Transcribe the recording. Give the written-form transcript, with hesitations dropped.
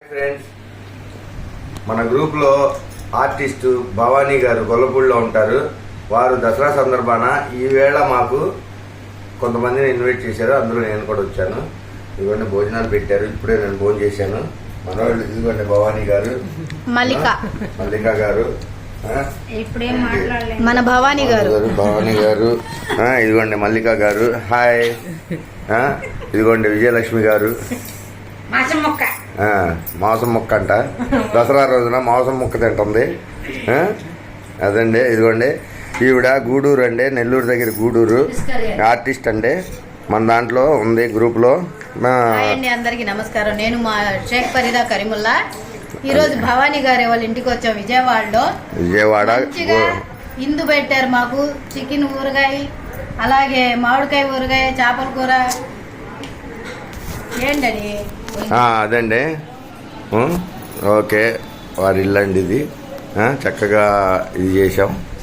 Friends, మన గ్రూప్లో artist Bhavani గారు గొల్లపూడిలో ఉంటారు. వారు దసరా సందర్భాన ఈవేళ మాకు కొంతమందిని ఇన్వైట్ చేశారు. అందులో నేను కూడా వచ్చాను. ఇదిగోండి భోజనాలు పెట్టారు. ఇప్పుడే నేను భోజనం చేశాను. మనవాళ్ళు ఇదిగోండి భవానీ గారు, మల్లిక గారు, మన భవానీ గారు ఇదిగోండి మల్లిక గారు, హాయ్. ఇదిగోండి విజయలక్ష్మి గారు. మాంసం ముక్క అంట, దసరా రోజున మాంసం ముక్క తింటుంది. అదండి ఇదిగోండి ఈవిడ గూడూరు అండి, నెల్లూరు దగ్గర గూడూరు ఆర్టిస్ట్ అండి. మన దాంట్లో ఉంది గ్రూప్లో. అందరికి నమస్కారం. నేను మా షేక్ ఫరీదా కరీముల్లా. ఈ రోజు భవానీ గారి వాళ్ళ ఇంటికి వచ్చాం విజయవాడ. ఇందు పెట్టారు మాకు, చికెన్ ఊరగాయ, అలాగే మామిడికాయ ఊరగాయ, చేపల కూర. ఏంటండి అదండి. ఓకే, వారి ఇల్లు అండి ఇది. చక్కగా ఇది చేసాం.